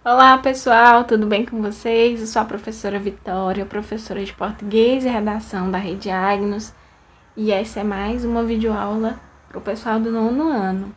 Olá pessoal, tudo bem com vocês? Eu sou a professora Vitória, professora de português e redação da Rede Agnos, e essa é mais uma videoaula para o pessoal do 9º ano.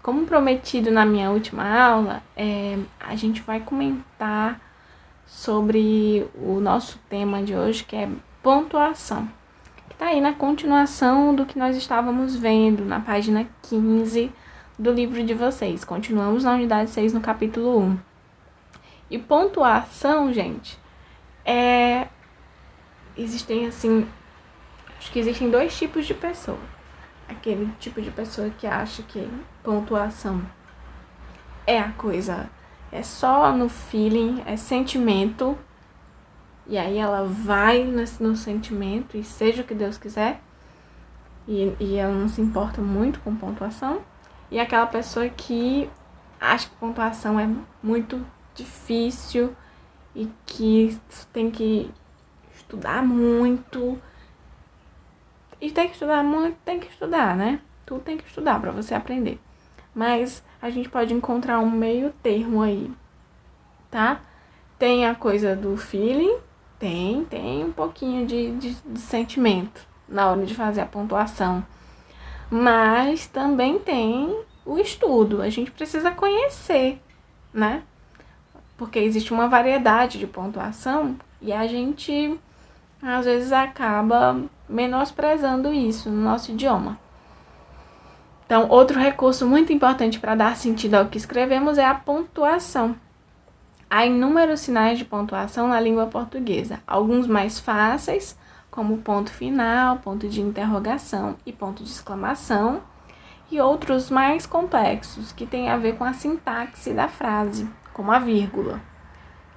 Como prometido na minha última aula, a gente vai comentar sobre o nosso tema de hoje, que é pontuação, que está aí na continuação do que nós estávamos vendo na página 15 do livro de vocês. Continuamos na unidade 6, no capítulo 1. E pontuação, gente, existem acho que existem dois tipos de pessoa. Aquele tipo de pessoa que acha que pontuação é a coisa, é só no feeling, é sentimento, e aí ela vai no sentimento, e seja o que Deus quiser, e ela não se importa muito com pontuação. E aquela pessoa que acha que pontuação é muito difícil e que tem que estudar muito. E tem que estudar muito, tem que estudar, né? Tudo tem que estudar para você aprender. Mas a gente pode encontrar um meio termo aí, tá? Tem a coisa do feeling, tem um pouquinho de sentimento na hora de fazer a pontuação. Mas também tem o estudo, a gente precisa conhecer, né? Porque existe uma variedade de pontuação e a gente, às vezes, acaba menosprezando isso no nosso idioma. Então, outro recurso muito importante para dar sentido ao que escrevemos é a pontuação. Há inúmeros sinais de pontuação na língua portuguesa, alguns mais fáceis, como ponto final, ponto de interrogação e ponto de exclamação, e outros mais complexos, que têm a ver com a sintaxe da frase, como a vírgula,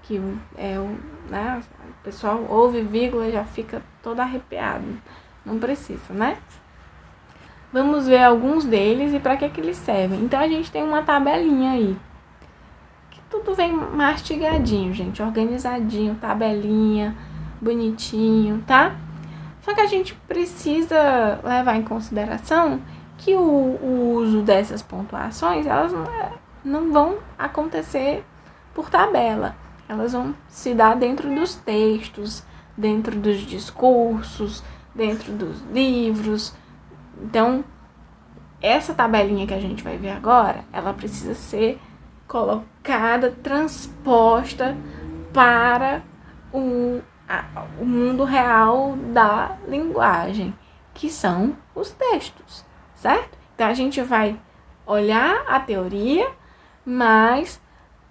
que né, o pessoal ouve vírgula e já fica todo arrepiado. Não precisa, né? Vamos ver alguns deles e para que eles servem. Então, a gente tem uma tabelinha aí, que tudo vem mastigadinho, gente, organizadinho, tabelinha, bonitinho, tá? Só que a gente precisa levar em consideração que o uso dessas pontuações, elas não vão acontecer por tabela. Elas vão se dar dentro dos textos, dentro dos discursos, dentro dos livros. Então, essa tabelinha que a gente vai ver agora, ela precisa ser colocada, transposta para o mundo real da linguagem, que são os textos, certo? Então, a gente vai olhar a teoria, mas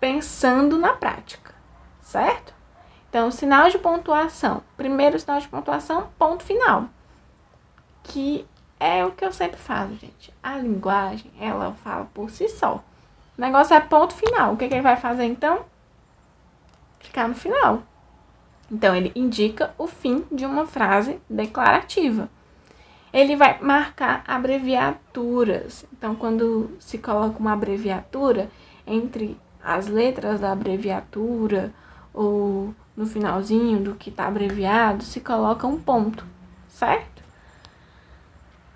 pensando na prática, certo? Então, sinal de pontuação. Primeiro sinal de pontuação, ponto final. Que é o que eu sempre falo, gente. A linguagem, ela fala por si só. O negócio é ponto final. O que ele vai fazer, então? Ficar no final. Então, ele indica o fim de uma frase declarativa. Ele vai marcar abreviaturas. Então, quando se coloca uma abreviatura, entre as letras da abreviatura ou no finalzinho do que está abreviado, se coloca um ponto, certo?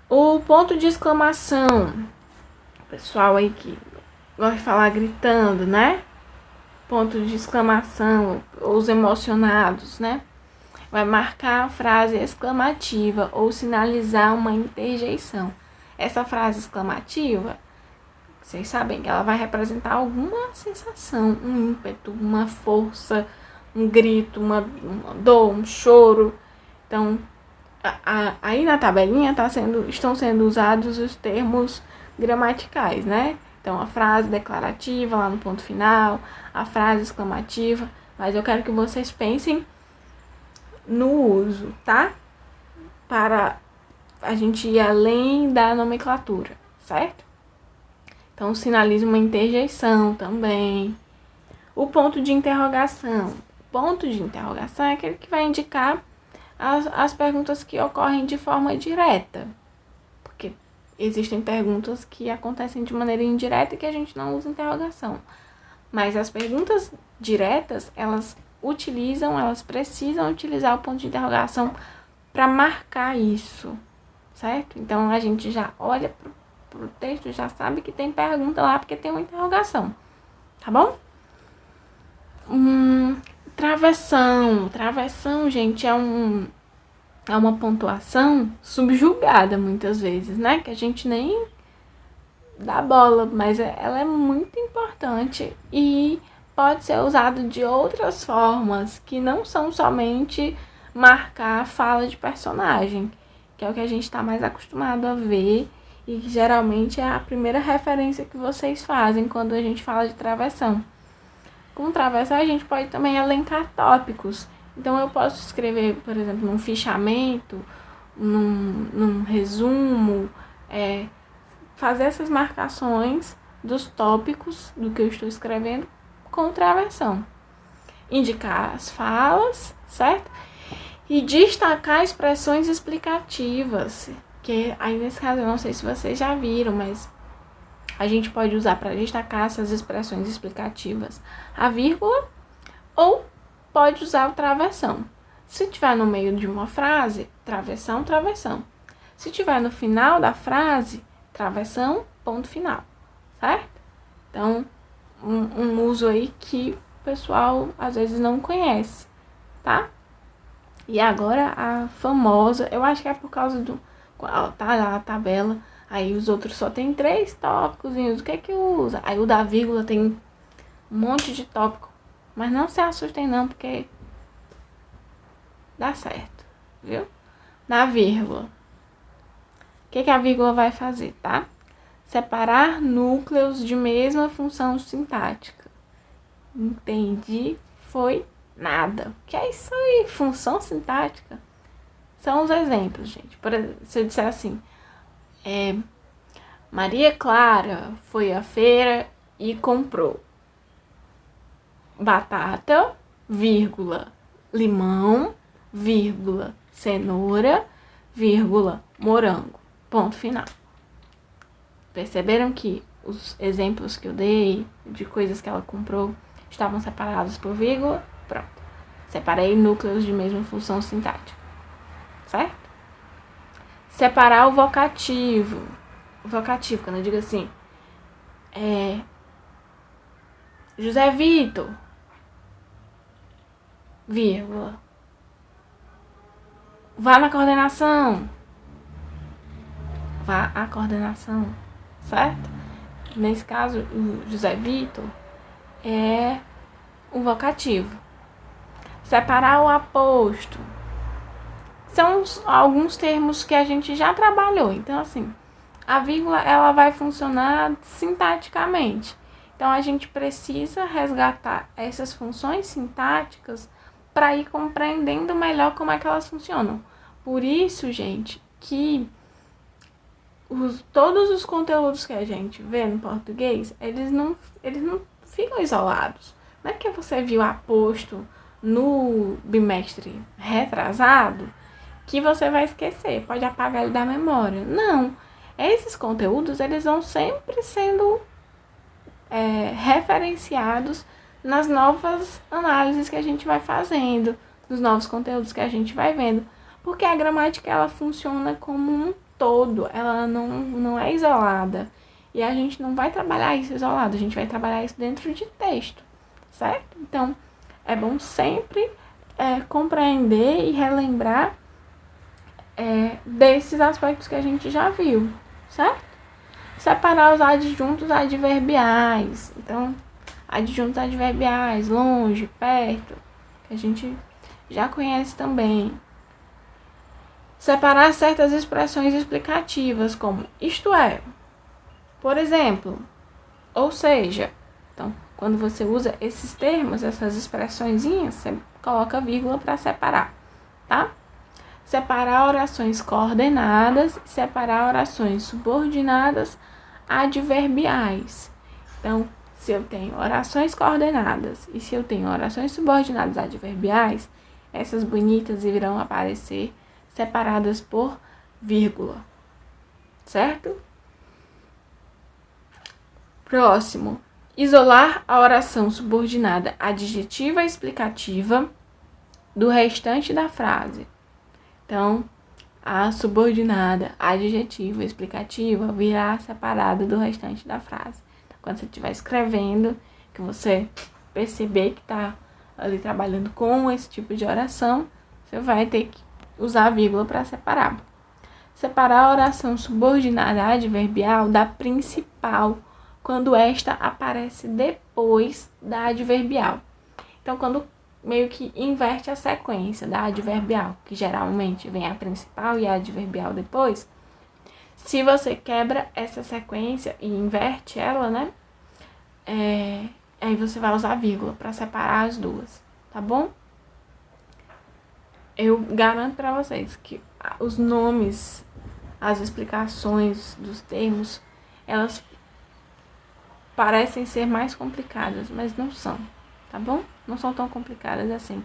O ponto de exclamação. O pessoal aí que gosta de falar gritando, né? Ponto de exclamação, os emocionados, né? Vai marcar a frase exclamativa ou sinalizar uma interjeição. Essa frase exclamativa, vocês sabem que ela vai representar alguma sensação, um ímpeto, uma força, um grito, uma dor, um choro. Então, aí na tabelinha estão sendo usados os termos gramaticais, né? Então, a frase declarativa lá no ponto final, a frase exclamativa, mas eu quero que vocês pensem no uso, tá? Para a gente ir além da nomenclatura, certo? Então, sinaliza uma interjeição também. O ponto de interrogação. O ponto de interrogação é aquele que vai indicar as perguntas que ocorrem de forma direta. Porque existem perguntas que acontecem de maneira indireta e que a gente não usa interrogação. Mas as perguntas diretas, elas precisam utilizar o ponto de interrogação para marcar isso, certo? Então, a gente já olha pro texto, já sabe que tem pergunta lá, porque tem uma interrogação, tá bom? Travessão. Travessão, gente, é uma pontuação subjugada muitas vezes, né? Que a gente nem dá bola, mas ela é muito importante e pode ser usado de outras formas que não são somente marcar a fala de personagem, que é o que a gente está mais acostumado a ver e que geralmente é a primeira referência que vocês fazem quando a gente fala de travessão. Com travessão a gente pode também elencar tópicos. Então eu posso escrever, por exemplo, num fichamento, num resumo, fazer essas marcações dos tópicos do que eu estou escrevendo com travessão. Indicar as falas, certo? E destacar expressões explicativas, que aí nesse caso eu não sei se vocês já viram, mas a gente pode usar para destacar essas expressões explicativas a vírgula ou pode usar o travessão. Se tiver no meio de uma frase, travessão, travessão. Se tiver no final da frase, travessão, ponto final, certo? Então, um uso aí que o pessoal às vezes não conhece, tá? E agora a famosa, eu acho que é por causa do... Tá lá a tabela, aí os outros só tem 3 tópicos, o que é que usa? Aí o da vírgula tem um monte de tópico, mas não se assustem não, porque dá certo, viu? Na vírgula. O que a vírgula vai fazer, tá? Separar núcleos de mesma função sintática. Entendi, foi nada. O que é isso aí? Função sintática? São os exemplos, gente. Por exemplo, se eu disser assim, Maria Clara foi à feira e comprou batata, vírgula, limão, vírgula, cenoura, vírgula, morango. Ponto final. Perceberam que os exemplos que eu dei de coisas que ela comprou estavam separados por vírgula? Pronto. Separei núcleos de mesma função sintática. Certo? Separar o vocativo. O vocativo, quando eu digo assim, José Vitor, vírgula, vá na coordenação. Vá à coordenação, certo? Nesse caso, o José Vitor é o vocativo. Separar o aposto. São alguns termos que a gente já trabalhou. Então, assim, a vírgula ela vai funcionar sintaticamente. Então, a gente precisa resgatar essas funções sintáticas para ir compreendendo melhor como é que elas funcionam. Por isso, gente, que todos os conteúdos que a gente vê no português, eles não ficam isolados. Não é que você viu aposto no bimestre retrasado que você vai esquecer, pode apagar ele da memória. Não, esses conteúdos, eles vão sempre sendo referenciados nas novas análises que a gente vai fazendo, nos novos conteúdos que a gente vai vendo, porque a gramática, ela funciona como um todo, ela não é isolada, e a gente não vai trabalhar isso isolado, a gente vai trabalhar isso dentro de texto, certo? Então, é bom sempre compreender e relembrar desses aspectos que a gente já viu, certo? Separar os adjuntos adverbiais. Então, adjuntos adverbiais, longe, perto, que a gente já conhece também. Separar certas expressões explicativas, como isto é, por exemplo, ou seja. Então, quando você usa esses termos, essas expressõezinhas, você coloca vírgula para separar, tá? Separar orações coordenadas e separar orações subordinadas adverbiais. Então, se eu tenho orações coordenadas e se eu tenho orações subordinadas adverbiais, essas bonitas irão aparecer separadas por vírgula, certo? Próximo. Isolar a oração subordinada adjetiva explicativa do restante da frase. Então, a subordinada adjetiva explicativa virá separada do restante da frase. Então, quando você estiver escrevendo, que você perceber que está ali trabalhando com esse tipo de oração, você vai ter que usar a vírgula para separar. Separar a oração subordinada adverbial da principal, quando esta aparece depois da adverbial. Então, quando meio que inverte a sequência da adverbial, que geralmente vem a principal e a adverbial depois, se você quebra essa sequência e inverte ela, né? Aí você vai usar vírgula para separar as duas, tá bom? Eu garanto para vocês que os nomes, as explicações dos termos, elas parecem ser mais complicadas, mas não são, tá bom? Não são tão complicadas assim.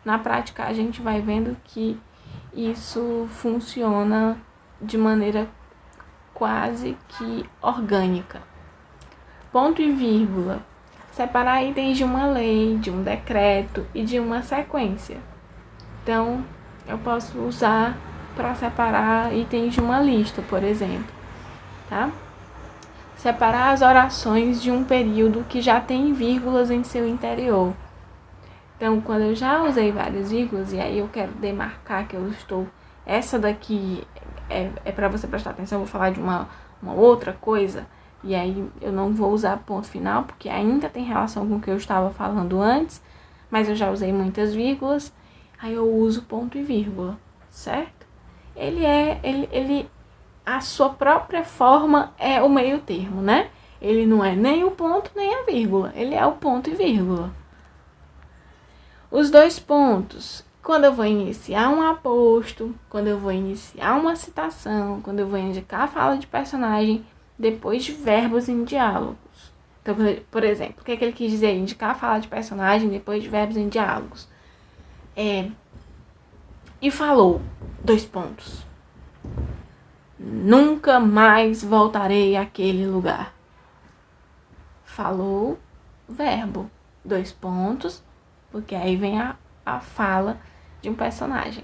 Na prática, a gente vai vendo que isso funciona de maneira quase que orgânica. Ponto e vírgula. Separar itens de uma lei, de um decreto e de uma sequência. Então, eu posso usar para separar itens de uma lista, por exemplo, tá? Separar as orações de um período que já tem vírgulas em seu interior. Então, quando eu já usei várias vírgulas, e aí eu quero demarcar que eu estou... Essa daqui é para você prestar atenção, eu vou falar de uma outra coisa, e aí eu não vou usar ponto final, porque ainda tem relação com o que eu estava falando antes, mas eu já usei muitas vírgulas, aí eu uso ponto e vírgula, certo? A sua própria forma é o meio termo, né? Ele não é nem o ponto nem a vírgula, ele é o ponto e vírgula. Os dois pontos, quando eu vou iniciar um aposto, quando eu vou iniciar uma citação, quando eu vou indicar a fala de personagem, depois de verbos em diálogos. Então, por exemplo, o que é que ele quis dizer? Indicar a fala de personagem depois de verbos em diálogos. E falou, dois pontos. Nunca mais voltarei àquele lugar. Falou, verbo, dois pontos, porque aí vem a fala de um personagem.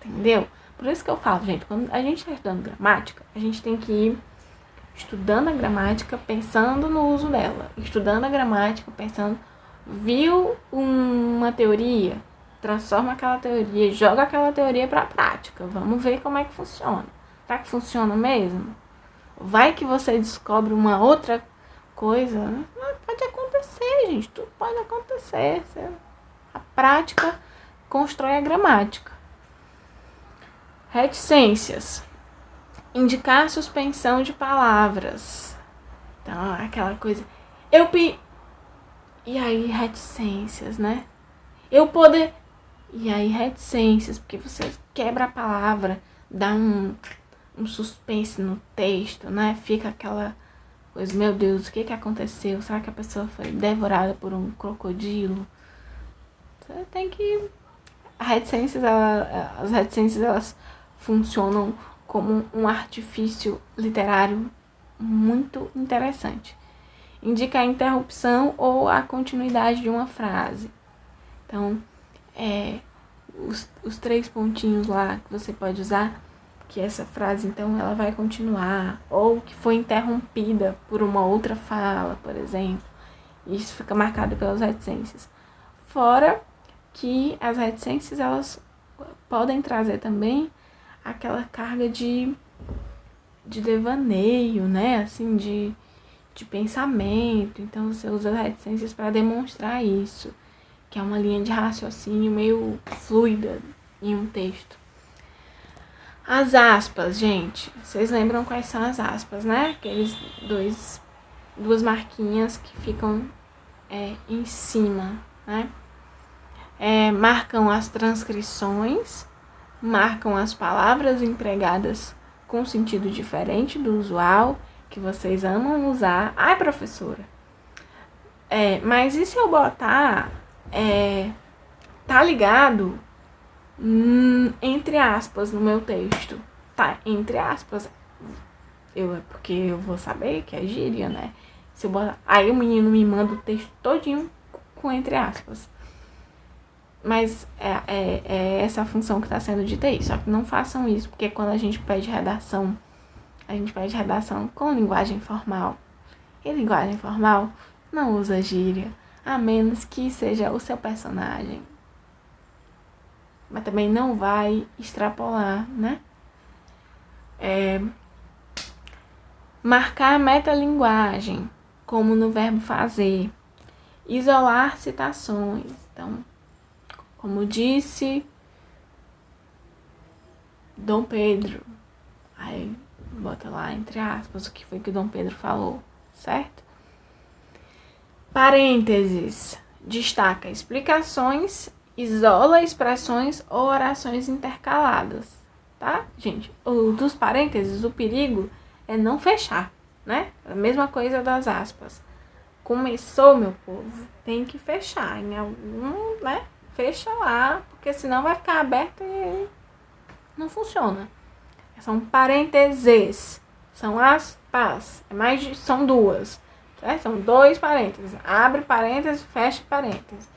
Entendeu? Por isso que eu falo, gente, quando a gente está estudando gramática, a gente tem que ir estudando a gramática, pensando no uso dela. Estudando a gramática, pensando, viu uma teoria, transforma aquela teoria, joga aquela teoria para a prática. Vamos ver como é que funciona. Será que funciona mesmo? Vai que você descobre uma outra coisa. Pode acontecer, gente. Tudo pode acontecer. A prática constrói a gramática. Reticências. Indicar suspensão de palavras. Então, aquela coisa... E aí, reticências, né? Eu poder... E aí, reticências, porque você quebra a palavra, dá um suspense no texto, né? Fica aquela coisa, meu Deus, o que aconteceu? Será que a pessoa foi devorada por um crocodilo? Você tem que... As reticências, elas funcionam como um artifício literário muito interessante. Indica a interrupção ou a continuidade de uma frase. Então, os 3 pontinhos lá que você pode usar, que essa frase, então, ela vai continuar, ou que foi interrompida por uma outra fala, por exemplo. Isso fica marcado pelas reticências. Fora que as reticências, elas podem trazer também aquela carga de devaneio, né? Assim, de pensamento. Então, você usa as reticências para demonstrar isso, que é uma linha de raciocínio meio fluida em um texto. As aspas, gente. Vocês lembram quais são as aspas, né? Aqueles duas marquinhas que ficam em cima, né? Marcam as transcrições, marcam as palavras empregadas com sentido diferente do usual, que vocês amam usar. Ai, professora, mas e se eu botar tá ligado entre aspas no meu texto? Tá, entre aspas, porque eu vou saber que é gíria, né? Se eu botar, aí o menino me manda o texto todinho com entre aspas. Mas é essa a função que está sendo dita aí. Só que não façam isso, porque quando a gente pede redação com linguagem formal. E linguagem formal não usa gíria, a menos que seja o seu personagem. Mas também não vai extrapolar, né? Marcar a metalinguagem, como no verbo fazer. Isolar citações. Então, como disse Dom Pedro, aí bota lá entre aspas o que foi que Dom Pedro falou, certo? Parênteses. Destaca explicações, isola expressões ou orações intercaladas, tá, gente? O dos parênteses, o perigo é não fechar, né? A mesma coisa das aspas. Começou, meu povo, tem que fechar em algum, né? Fecha lá, porque senão vai ficar aberto e não funciona. São parênteses, são aspas, são duas, certo? São dois parênteses. Abre parênteses, fecha parênteses.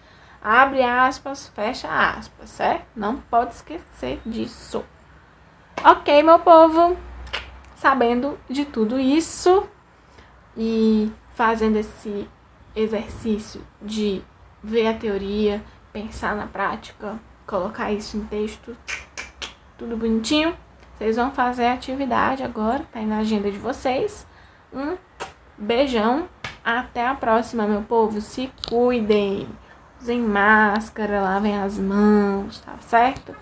Abre aspas, fecha aspas, certo? Não pode esquecer disso. Ok, meu povo, sabendo de tudo isso e fazendo esse exercício de ver a teoria, pensar na prática, colocar isso em texto, tudo bonitinho, vocês vão fazer a atividade agora, tá aí na agenda de vocês. Um beijão, até a próxima, meu povo, se cuidem, usem máscara, lavem as mãos, tá certo?